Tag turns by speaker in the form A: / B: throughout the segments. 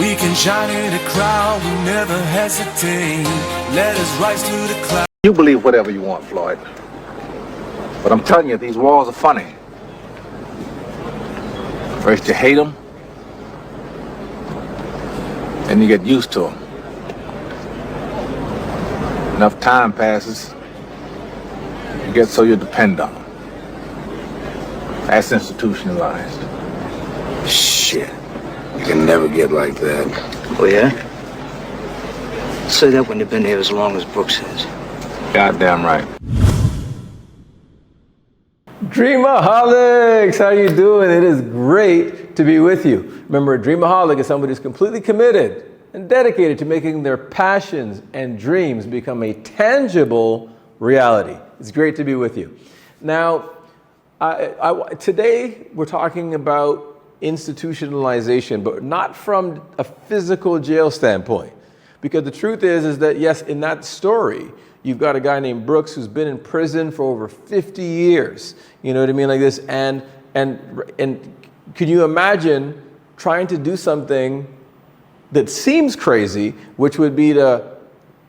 A: We can shine in a crowd, we never hesitate. Let us rise to the clouds.
B: You believe whatever you want, Floyd. But I'm telling you, these walls are funny. First you hate them, then you get used to them. Enough time passes, you get so you depend on them. That's institutionalized.
C: Shit. You can never get like that.
D: Oh, yeah? Say that when you've been here as long as Brooks has.
B: Goddamn right.
E: Dreamaholics, how you doing? It is great to be with you. Remember, a dreamaholic is somebody who's completely committed and dedicated to making their passions and dreams become a tangible reality. It's great to be with you. Now, today we're talking about institutionalization, but not from a physical jail standpoint. Because the truth is that yes, in that story, you've got a guy named Brooks who's been in prison for over 50 years. You know what I mean? Like this. And could you imagine trying to do something that seems crazy, which would be to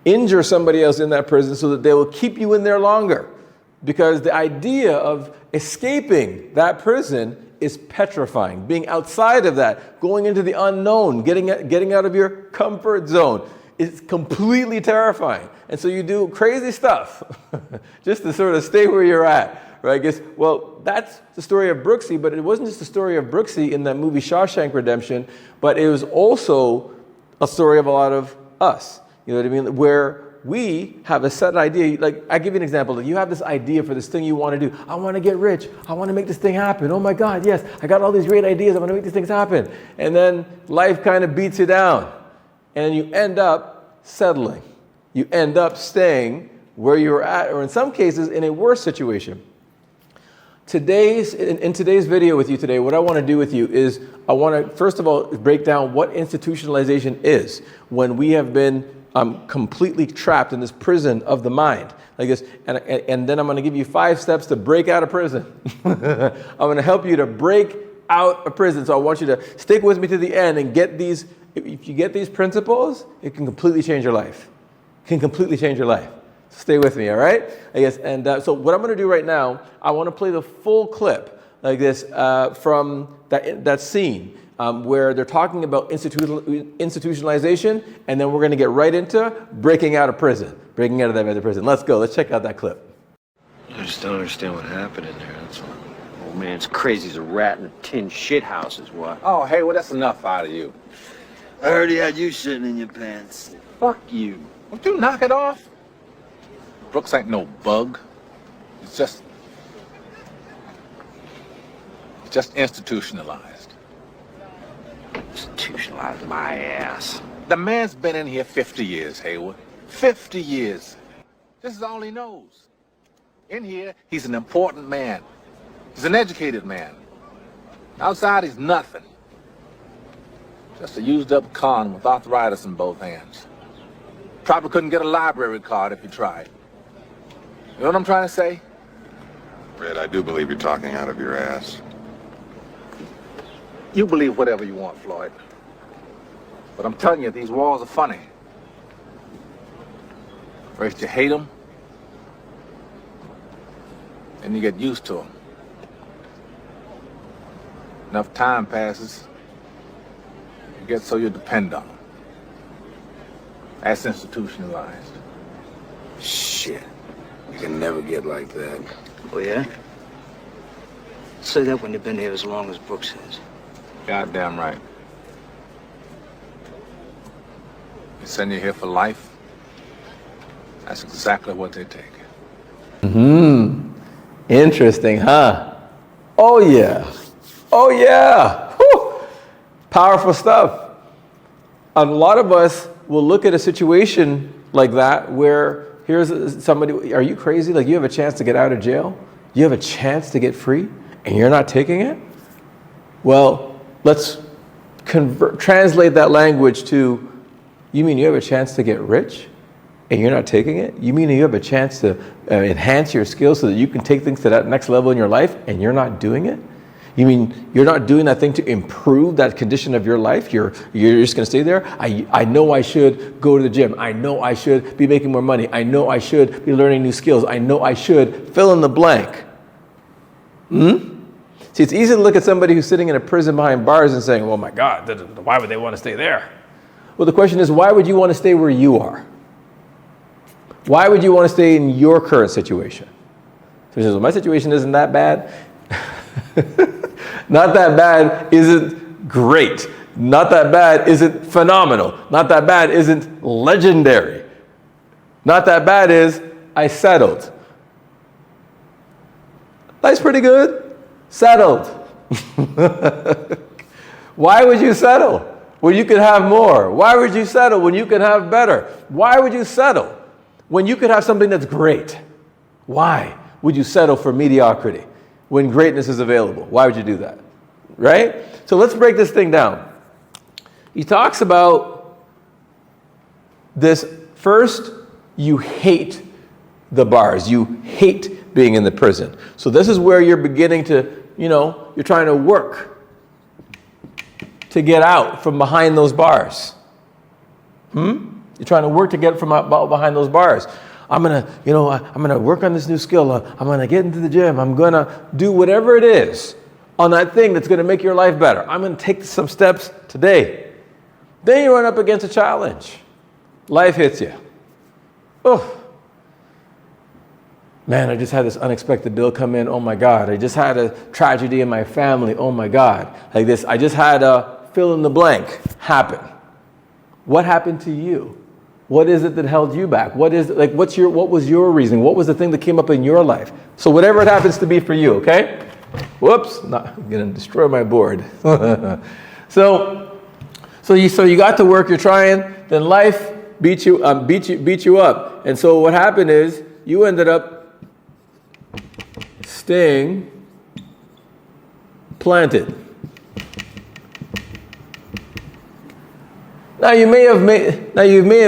E: injure somebody else in that prison so that they will keep you in there longer? Because the idea of escaping that prison is petrifying. Being outside of that, going into the unknown, getting out of your comfort zone is completely terrifying. And so you do crazy stuff just to sort of stay where you're at, right? I guess, well, that's the story of Brooksy, but it wasn't just the story of Brooksy in that movie Shawshank Redemption, but it was also a story of a lot of us, you know what I mean? Where we have a set idea. Like, I give you an example. Like, you have this idea for this thing you want to do. I want to get rich. I want to make this thing happen. Oh my God, yes, I got all these great ideas. I want to make these things happen. And then life kind of beats you down. And you end up settling. You end up staying where you're at, or in some cases, in a worse situation. In today's video with you today, what I want to do with you is I want to, first of all, break down what institutionalization is when we have been completely trapped in this prison of the mind, like this, and then I'm going to give you 5 steps to break out of prison. I'm going to help you to break out of prison. So I want you to stick with me to the end and get these. If you get these principles, it can completely change your life. It can completely change your life. So stay with me, all right? I guess. And so what I'm going to do right now, I want to play the full clip like this from that scene. Where they're talking about institutionalization, and then we're going to get right into breaking out of prison, breaking out of that other prison. Let's go. Let's check out that clip.
D: I just don't understand what happened in there, that's all. Old man's crazy as a rat in a tin shit house is what.
B: Oh, hey, well, that's enough out of you.
C: I heard he had you sitting in your pants.
B: Fuck you. Won't you knock it off? Brooks ain't no bug. It's just institutionalized.
D: Institutionalized my ass.
B: The man's been in here 50 years, Haywood. 50 years. This is all he knows. In here, he's an important man. He's an educated man. Outside, he's nothing. Just a used-up con with arthritis in both hands. Probably couldn't get a library card if he tried. You know what I'm trying to say?
F: Red, I do believe you're talking out of your ass.
B: You believe whatever you want, Floyd. But I'm telling you, these walls are funny. First you hate them, then you get used to them. Enough time passes, you get so you depend on them. That's institutionalized.
C: Shit. You can never get like that.
D: Oh, yeah? Say that when you've been here as long as Brooks has.
B: Goddamn right. They send you here for life. That's exactly what they take.
E: Interesting, huh? Oh yeah. Oh yeah. Whew. Powerful stuff. A lot of us will look at a situation like that where here's somebody, are you crazy? Like, you have a chance to get out of jail? You have a chance to get free and you're not taking it? Well, let's translate that language to, you mean you have a chance to get rich and you're not taking it? You mean you have a chance to enhance your skills so that you can take things to that next level in your life and you're not doing it? You mean you're not doing that thing to improve that condition of your life? You're just going to stay there? I know I should go to the gym. I know I should be making more money. I know I should be learning new skills. I know I should fill in the blank. See, it's easy to look at somebody who's sitting in a prison behind bars and saying, oh my God, why would they want to stay there? Well, the question is, why would you want to stay where you are? Why would you want to stay in your current situation? So he says, well, my situation isn't that bad. Not that bad isn't great. Not that bad isn't phenomenal. Not that bad isn't legendary. Not that bad is, I settled. Life's pretty good. Settled. Why would you settle when you could have more? Why would you settle when you could have better? Why would you settle when you could have something that's great? Why would you settle for mediocrity when greatness is available? Why would you do that? Right? So let's break this thing down. He talks about this. First, you hate the bars. You hate being in the prison. So this is where you're beginning to, you're trying to work to get out from behind those bars. You're trying to work to get from out behind those bars. I'm gonna work on this new skill. I'm gonna get into the gym. I'm gonna do whatever it is on that thing that's gonna make your life better. I'm gonna take some steps today. Then you run up against a challenge. Life hits you. Oh. Man, I just had this unexpected bill come in. Oh my God. I just had a tragedy in my family. Oh my God. Like this, I just had a fill in the blank happen. What happened to you? What is it that held you back? What was your reason? What was the thing that came up in your life? So whatever it happens to be for you, okay? Whoops, I'm gonna destroy my board. So you got to work, you're trying, then life beat you up. And so what happened is you ended up staying planted. Now you may have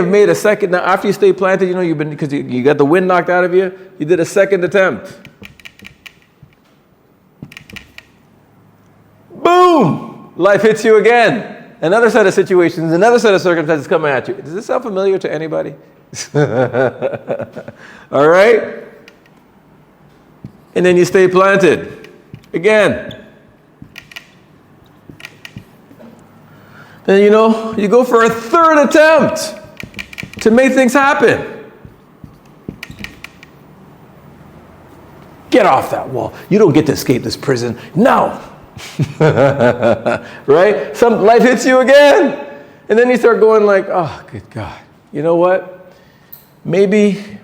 E: made a second. Now after you stay planted, because you got the wind knocked out of you. You did a second attempt. Boom! Life hits you again. Another set of situations, another set of circumstances coming at you. Does this sound familiar to anybody? All right? And then you stay planted again. Then you go for a third attempt to make things happen. Get off that wall. You don't get to escape this prison. No. Right? Some life hits you again. And then you start going like, oh, good God. You know what? Maybe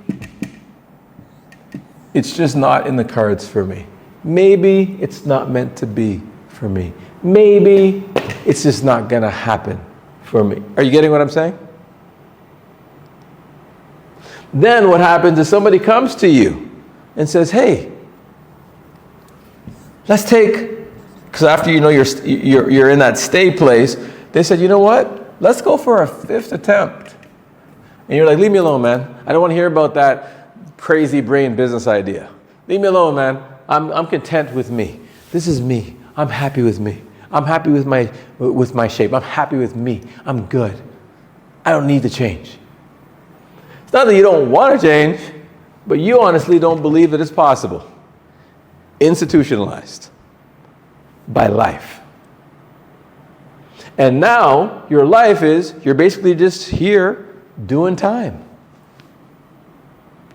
E: it's just not in the cards for me. Maybe it's not meant to be for me. Maybe it's just not going to happen for me. Are you getting what I'm saying? Then what happens is somebody comes to you and says, hey, let's take, because after you're in that stay place, they said, you know what? Let's go for a fifth attempt. And you're like, leave me alone, man. I don't want to hear about that crazy brain business idea. Leave me alone, man. I'm content with me. This is me. I'm happy with me. I'm happy with my shape. I'm happy with me. I'm good. I don't need to change. It's not that you don't want to change, but you honestly don't believe that it's possible. Institutionalized by life. And now your life is, you're basically just here doing time.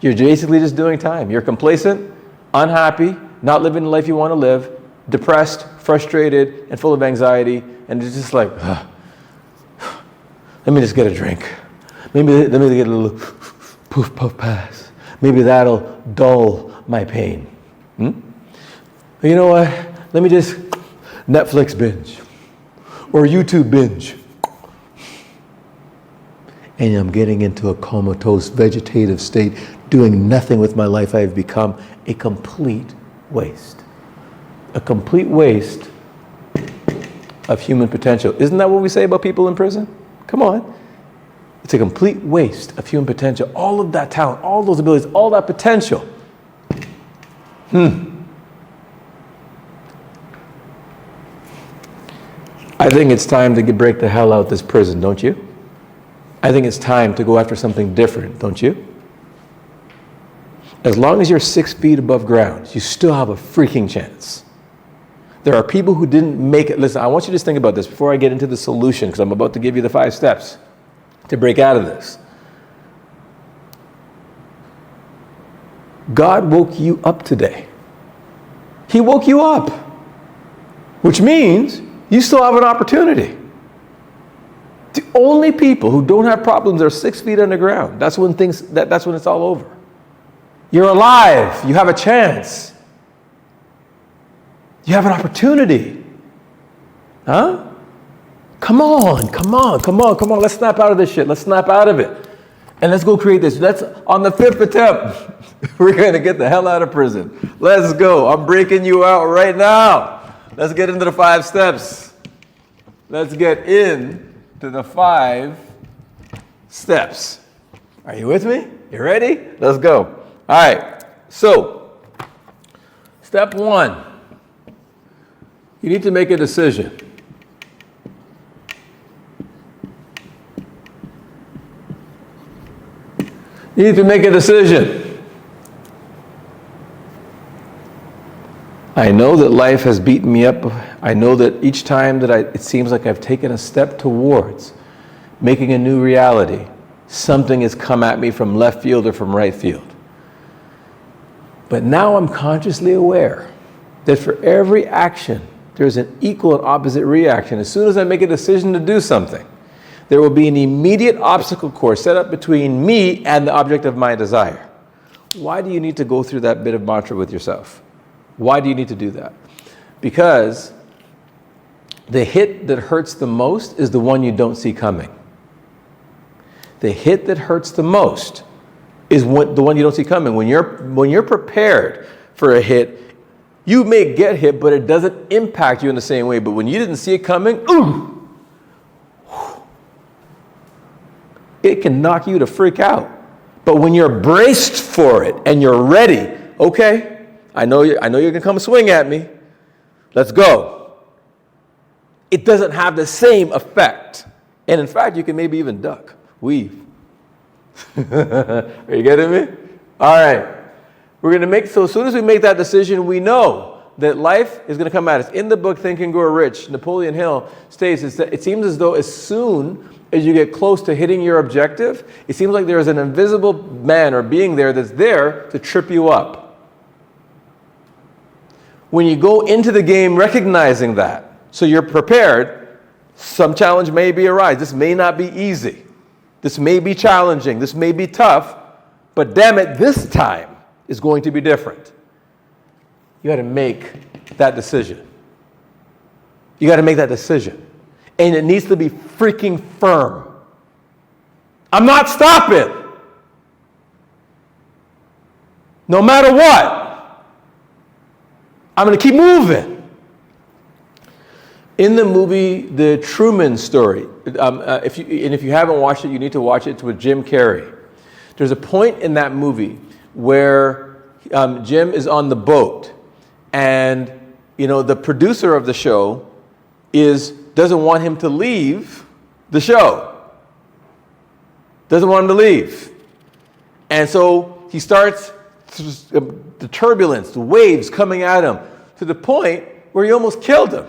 E: You're basically just doing time. You're complacent, unhappy, not living the life you want to live, depressed, frustrated, and full of anxiety, and it's just like, let me just get a drink. Maybe let me get a little poof puff pass. Maybe that'll dull my pain. You know what? Let me just Netflix binge or YouTube binge. And I'm getting into a comatose vegetative state, doing nothing with my life. I've become a complete waste. A complete waste of human potential. Isn't that what we say about people in prison? Come on. It's a complete waste of human potential. All of that talent, all those abilities, all that potential. think it's time to break the hell out this prison, don't you? I think it's time to go after something different, don't you? As long as you're 6 feet above ground, you still have a freaking chance. There are people who didn't make it. Listen, I want you to just think about this before I get into the solution, because I'm about to give you the 5 steps to break out of this. God woke you up today. He woke you up, which means you still have an opportunity. The only people who don't have problems are 6 feet underground. That's when that's when it's all over. You're alive. You have a chance. You have an opportunity. Huh? Come on. Let's snap out of this shit. Let's snap out of it. And let's go create this. Let's, on the 5th attempt, we're going to get the hell out of prison. Let's go. I'm breaking you out right now. Let's get into the 5 steps. Let's get in to the 5 steps. Are you with me? You ready? Let's go. All right. So, step 1. You need to make a decision. You need to make a decision. I know that life has beaten me up. I know that each time that it seems like I've taken a step towards making a new reality, something has come at me from left field or from right field. But now I'm consciously aware that for every action, there's an equal and opposite reaction. As soon as I make a decision to do something, there will be an immediate obstacle course set up between me and the object of my desire. Why do you need to go through that bit of mantra with yourself? Why do you need to do that? Because the hit that hurts the most is the one you don't see coming. The hit that hurts the most is the one you don't see coming. When you're prepared for a hit, you may get hit, but it doesn't impact you in the same way. But when you didn't see it coming, ooh, it can knock you to freak out. But when you're braced for it and you're ready, okay, I know you're gonna come swing at me. Let's go. It doesn't have the same effect. And in fact, you can maybe even duck, weave. Are you getting me? All right. We're going to make, so as soon as we make that decision, we know that life is going to come at us. In the book, Think and Grow Rich, Napoleon Hill states that it seems as though as soon as you get close to hitting your objective, it seems like there is an invisible man or being there that's there to trip you up. When you go into the game recognizing that, so you're prepared, some challenge may arise. This may not be easy. This may be challenging. This may be tough. But damn it, this time is going to be different. You got to make that decision. You got to make that decision. And it needs to be freaking firm. I'm not stopping. No matter what. I'm going to keep moving. In the movie, The Truman Story, if you haven't watched it, you need to watch it. It's with Jim Carrey. There's a point in that movie where Jim is on the boat, and the producer of the show doesn't want him to leave the show. Doesn't want him to leave, and so he starts the turbulence, the waves coming at him to the point where he almost killed him.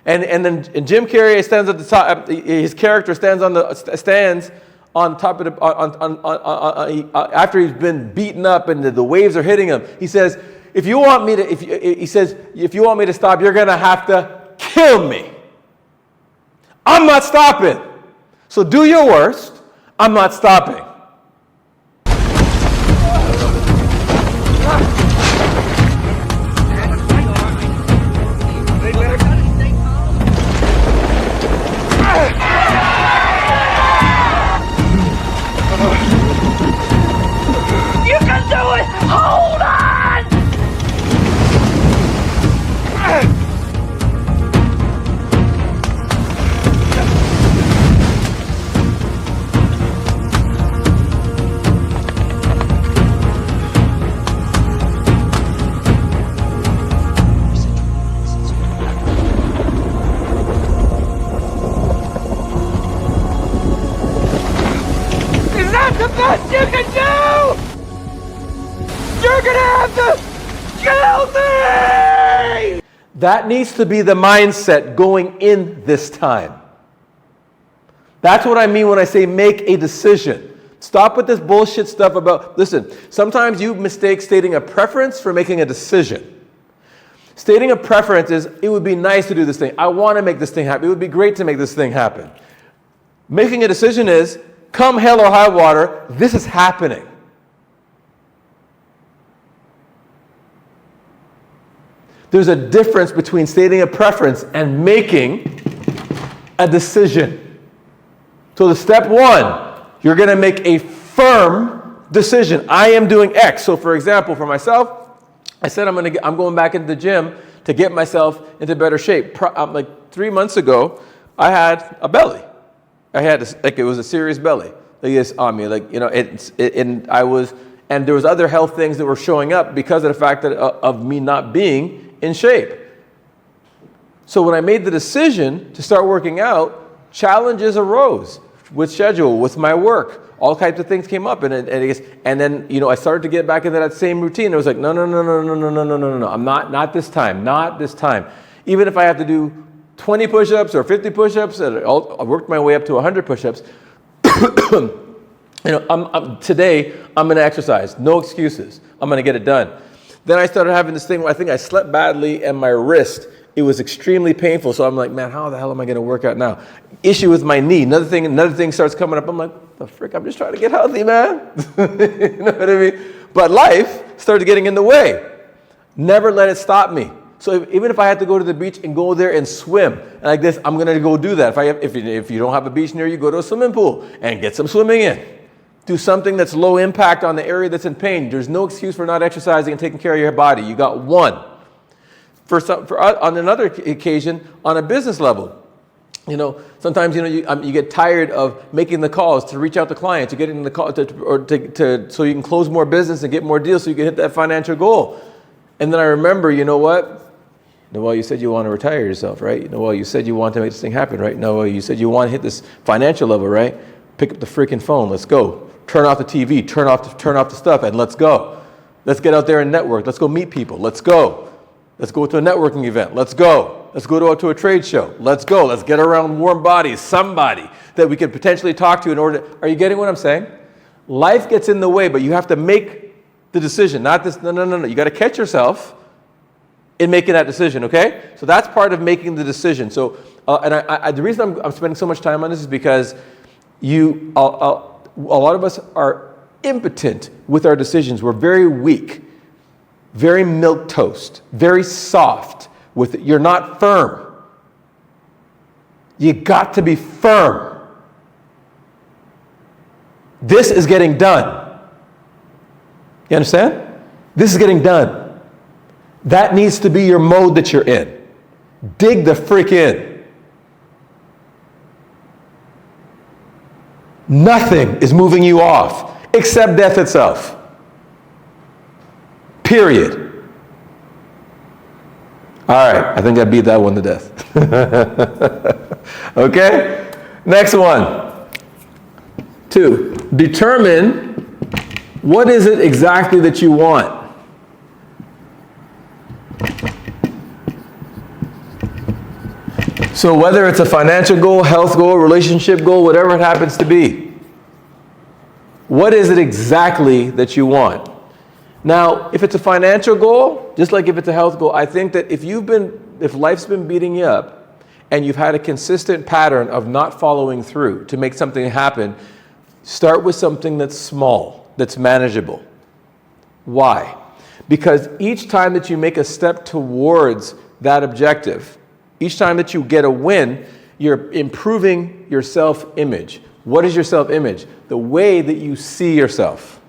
E: And then Jim Carrey stands at the top. His character stands on top of the after he's been beaten up and the waves are hitting him. He says, "If you want me to stop, you're gonna have to kill me. I'm not stopping. So do your worst. I'm not stopping." best you can do! You're gonna have to kill me! That needs to be the mindset going in this time. That's what I mean when I say make a decision. Stop with this bullshit stuff about, listen, sometimes you mistake stating a preference for making a decision. Stating a preference is, it would be nice to do this thing. I want to make this thing happen. It would be great to make this thing happen. Making a decision is, come hell or high water, this is happening. There's a difference between stating a preference and making a decision. So the step one, you're going to make a firm decision. I am doing X. So for example, for myself, I said I'm going back into the gym to get myself into better shape. Like 3 months ago, I had a belly. I had it was a serious belly. Like this on me, like, you know, and there was other health things that were showing up because of the fact that of me not being in shape. So when I made the decision to start working out, challenges arose with schedule, with my work. All types of things came up, and then, you know, I started to get back into that same routine. I was like, no, I'm not this time. Even if I have to do 20 push-ups or 50 push-ups, I worked my way up to 100 push-ups. You know, today I'm going to exercise. No excuses. I'm going to get it done. Then I started having this thing where I think I slept badly, and my wrist, it was extremely painful. So I'm like, man, how the hell am I going to work out now? Issue with my knee. Another thing starts coming up. I'm like, what the frick? I'm just trying to get healthy, man. You know what I mean? But life started getting in the way. Never let it stop me. So even if I had to go to the beach and go there and swim like this, I'm going to go do that. If you don't have a beach near you, go to a swimming pool and get some swimming in. Do something that's low impact on the area that's in pain. There's no excuse for not exercising and taking care of your body. You got one. On another occasion, on a business level, you know, sometimes, you know, you get tired of making the calls to reach out to clients, to get in the call, so you can close more business and get more deals, so you can hit that financial goal. And then I remember, you know what? Noel, you said you want to retire yourself, right? Noel, you said you want to make this thing happen, right? Noel, you said you want to hit this financial level, right? Pick up the freaking phone. Let's go. Turn off the TV. Turn off the stuff, and let's go. Let's get out there and network. Let's go meet people. Let's go. Let's go to a networking event. Let's go. Let's go to a trade show. Let's go. Let's get around warm bodies, somebody that we could potentially talk to in order to, are you getting what I'm saying? Life gets in the way, but you have to make the decision, not this, no. You got to catch yourself in making that decision, okay? So that's part of making the decision. So, the reason I'm spending so much time on this is because a lot of us are impotent with our decisions. We're very weak. Very milquetoast, very soft with it. You're not firm. You got to be firm. This is getting done. You understand? This is getting done. That needs to be your mode that you're in. Dig the frick in. Nothing is moving you off except death itself. Period. All right, I think I beat that one to death. Okay? Next one. 2, determine what is it exactly that you want. So whether it's a financial goal, health goal, relationship goal, whatever it happens to be, what is it exactly that you want? Now, if it's a financial goal, just like if it's a health goal, I think that if life's been beating you up and you've had a consistent pattern of not following through to make something happen, start with something that's small, that's manageable. Why? Because each time that you make a step towards that objective, each time that you get a win, you're improving your self-image. What is your self-image? The way that you see yourself.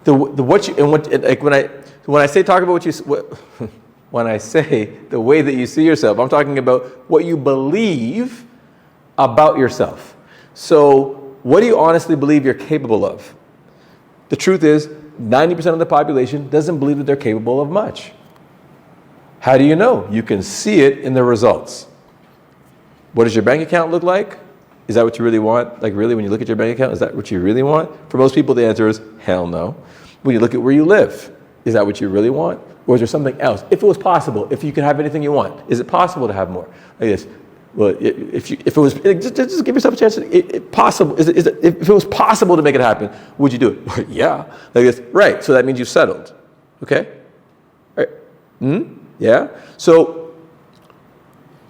E: When I say the way that you see yourself, I'm talking about what you believe about yourself. So what do you honestly believe you're capable of? The truth is, 90% of the population doesn't believe that they're capable of much. How do you know? You can see it in the results. What does your bank account look like? Is that what you really want? Like really, when you look at your bank account, is that what you really want? For most people, the answer is hell no. When you look at where you live, is that what you really want? Or is there something else? If it was possible, if you could have anything you want, is it possible to have more? Like this. Well, if it was, just give yourself a chance. If it was possible to make it happen, would you do it? Yeah. Like this. Right. So that means you've settled. Okay. All right. Yeah. So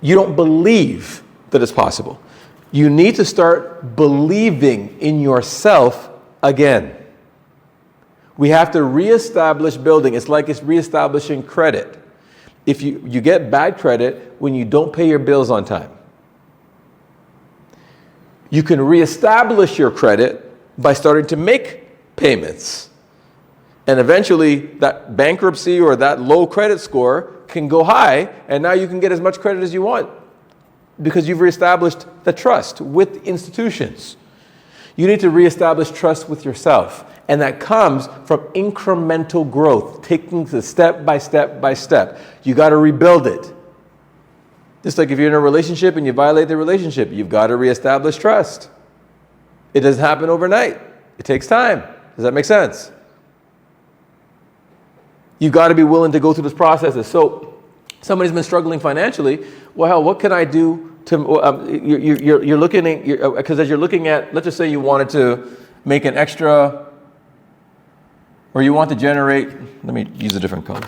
E: you don't believe that it's possible. You need to start believing in yourself again. We have to reestablish building. It's like it's reestablishing credit. If you get bad credit when you don't pay your bills on time. You can reestablish your credit by starting to make payments. And eventually that bankruptcy or that low credit score can go high, and now you can get as much credit as you want because you've reestablished the trust with institutions. You need to reestablish trust with yourself. And that comes from incremental growth, taking the step by step by step. You got to rebuild it. Just like if you're in a relationship and you violate the relationship, you've got to reestablish trust. It doesn't happen overnight. It takes time. Does that make sense? You've got to be willing to go through those processes. So somebody's been struggling financially. Well, hell, what can I do to, you're looking at, because as you're looking at, let's just say you wanted to make an extra, or you want to generate, let me use a different color.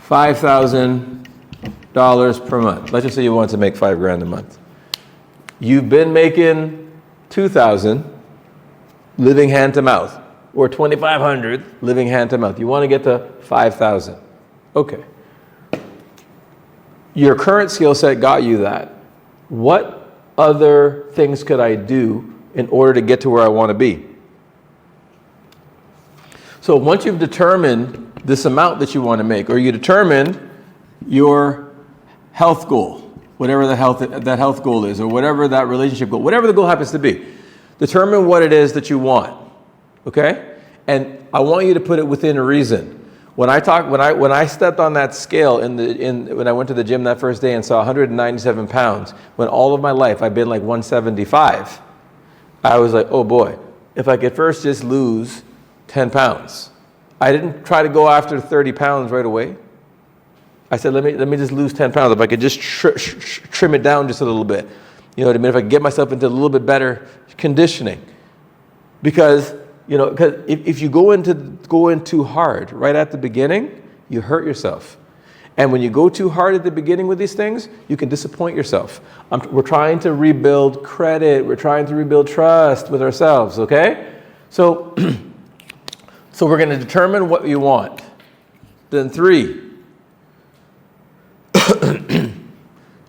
E: $5,000 per month. Let's just say you want to make $5,000 a month. You've been making $2,000 living hand to mouth, or $2,500 living hand to mouth. You want to get to $5,000. Okay. Your current skill set got you that. What other things could I do in order to get to where I want to be? So once you've determined this amount that you want to make, or you determined your health goal, whatever that health goal is, or whatever that relationship goal, whatever the goal happens to be, determine what it is that you want. Okay? And I want you to put it within reason. When I stepped on that scale when I went to the gym that first day and saw 197 pounds, when all of my life I've been like 175, I was like, oh boy, if I could first just lose 10 pounds. I didn't try to go after 30 pounds right away. I said, let me just lose 10 pounds. If I could just trim it down just a little bit. You know what I mean? If I could get myself into a little bit better conditioning. Because if you go in too hard right at the beginning, you hurt yourself. And when you go too hard at the beginning with these things, you can disappoint yourself. We're trying to rebuild credit. We're trying to rebuild trust with ourselves, okay? So we're going to determine what you want. Then 3,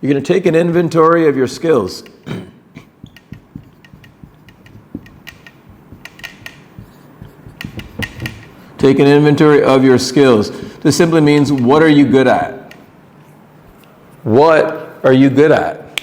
E: you're going to take an inventory of your skills. Take an inventory of your skills. This simply means, what are you good at? What are you good at?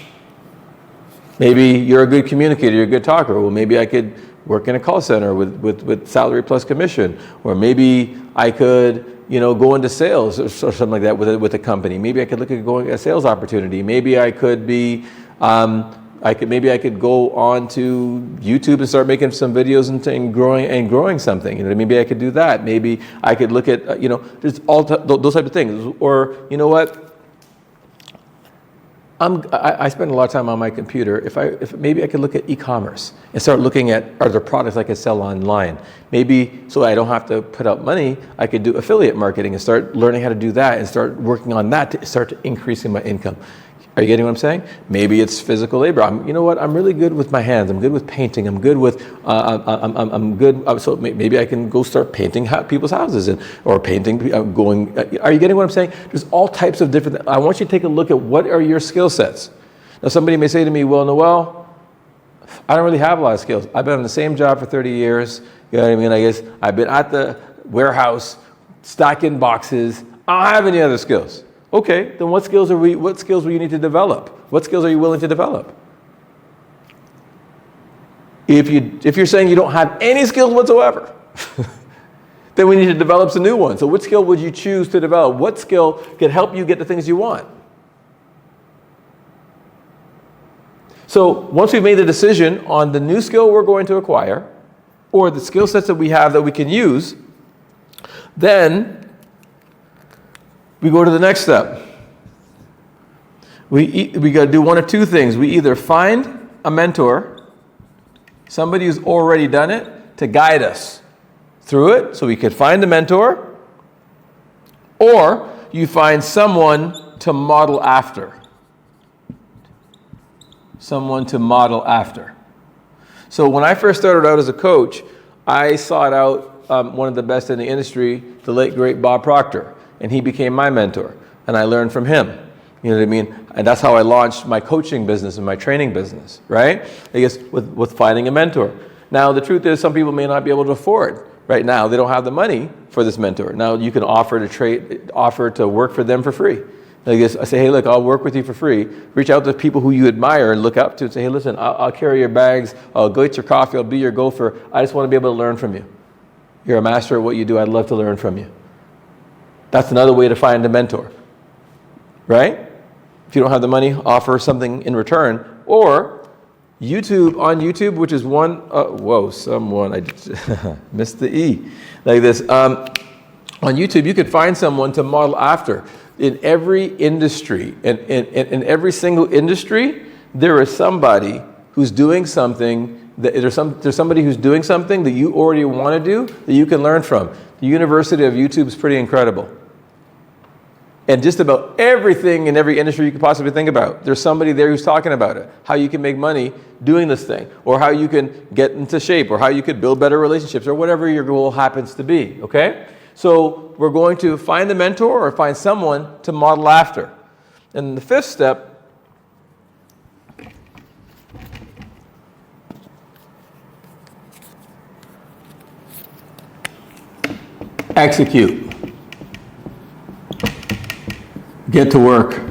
E: Maybe you're a good communicator, you're a good talker. Well, maybe I could work in a call center with salary plus commission. Or maybe I could, go into sales or something like that with a company. Maybe I could look at going a sales opportunity. Maybe I could be, maybe I could go on to YouTube and start making some videos and growing something. Maybe I could do that. Maybe I could look at, there's those type of things. Or, you know what? I spend a lot of time on my computer. If maybe I could look at e-commerce and start looking at, are there products I could sell online? Maybe so I don't have to put out money, I could do affiliate marketing and start learning how to do that and start working on that to start increasing my income. Are you getting what I'm saying? Maybe it's physical labor. I'm really good with my hands. I'm good with painting. I'm good with, I'm good. So maybe I can go start painting people's houses or painting, are you getting what I'm saying? There's all types of different, I want you to take a look at what are your skill sets. Now somebody may say to me, well, Noel, I don't really have a lot of skills. I've been on the same job for 30 years. You know what I mean? I guess I've been at the warehouse, stacking boxes. I don't have any other skills. Okay, then what skills will you need to develop? What skills are you willing to develop? If you're saying you don't have any skills whatsoever, then we need to develop some new ones. So what skill would you choose to develop? What skill can help you get the things you want? So once we've made the decision on the new skill we're going to acquire, or the skill sets that we have that we can use, then we go to the next step. We got to do one of two things. We either find a mentor, somebody who's already done it, to guide us through it, so we could find a mentor, or you find someone to model after. Someone to model after. So when I first started out as a coach, I sought out one of the best in the industry, the late great Bob Proctor, and he became my mentor, and I learned from him. You know what I mean? And that's how I launched my coaching business and my training business, right? I guess with finding a mentor. Now, the truth is some people may not be able to afford right now. They don't have the money for this mentor. Now, you can offer to work for them for free. I guess I say, hey, look, I'll work with you for free. Reach out to people who you admire and look up to and say, hey, listen, I'll carry your bags. I'll go get your coffee. I'll be your gopher. I just want to be able to learn from you. You're a master at what you do. I'd love to learn from you. That's another way to find a mentor, right? If you don't have the money, offer something in return. Or on YouTube, which is I missed the E. Like this. On YouTube, you could find someone to model after. In every industry, in every single industry, there is somebody who's doing something, there's somebody who's doing something that you already want to do that you can learn from. The University of YouTube is pretty incredible. And just about everything in every industry you could possibly think about, there's somebody there who's talking about it. How you can make money doing this thing, or how you can get into shape, or how you could build better relationships, or whatever your goal happens to be, okay? So we're going to find a mentor or find someone to model after. And the fifth step, execute. Get to work.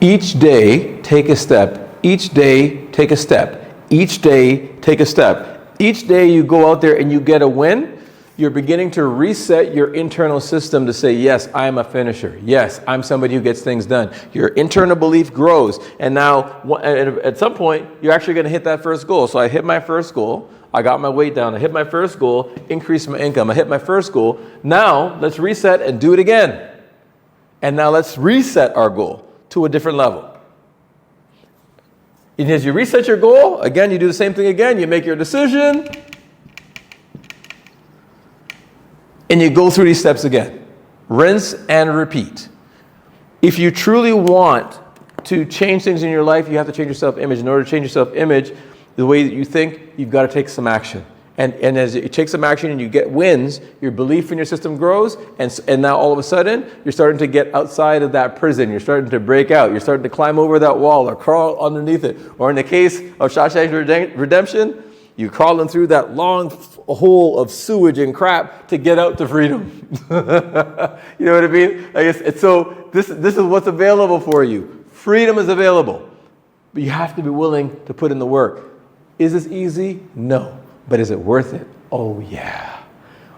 E: Each day, take a step. Each day, take a step. Each day, take a step. Each day you go out there and you get a win, you're beginning to reset your internal system to say, yes, I'm a finisher. Yes, I'm somebody who gets things done. Your internal belief grows. And now, at some point, you're actually going to hit that first goal. So I hit my first goal. I got my weight down. I hit my first goal, increased my income. I hit my first goal. Now, let's reset and do it again. And now let's reset our goal to a different level. And as you reset your goal, again, you do the same thing again. You make your decision. And you go through these steps again. Rinse and repeat. If you truly want to change things in your life, you have to change your self-image. In order to change your self-image, the way that you think, you've got to take some action. And as you take some action and you get wins, your belief in your system grows, and now all of a sudden, you're starting to get outside of that prison. You're starting to break out. You're starting to climb over that wall or crawl underneath it. Or in the case of Shawshank Redemption, you're crawling through that long hole of sewage and crap to get out to freedom. You know what I mean? I guess so this is what's available for you. Freedom is available, but you have to be willing to put in the work. Is this easy? No. But is it worth it? Oh yeah.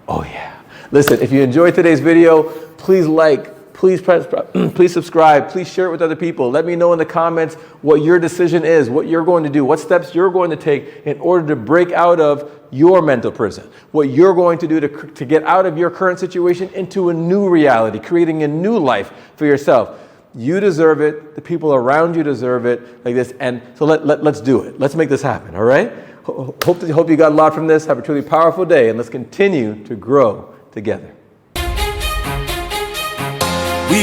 E: Oh yeah. Listen, if you enjoyed today's video, please like, please subscribe, please share it with other people. Let me know in the comments what your decision is, what you're going to do, what steps you're going to take in order to break out of your mental prison, what you're going to do to get out of your current situation into a new reality, creating a new life for yourself. You deserve it. The people around you deserve it, like this. And so let's do it. Let's make this happen, all right? Hope you got a lot from this. Have a truly powerful day, and let's continue to grow together.
A: We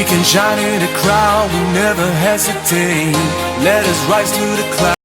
A: can shine in a crowd, we never hesitate. Let us rise to the clouds.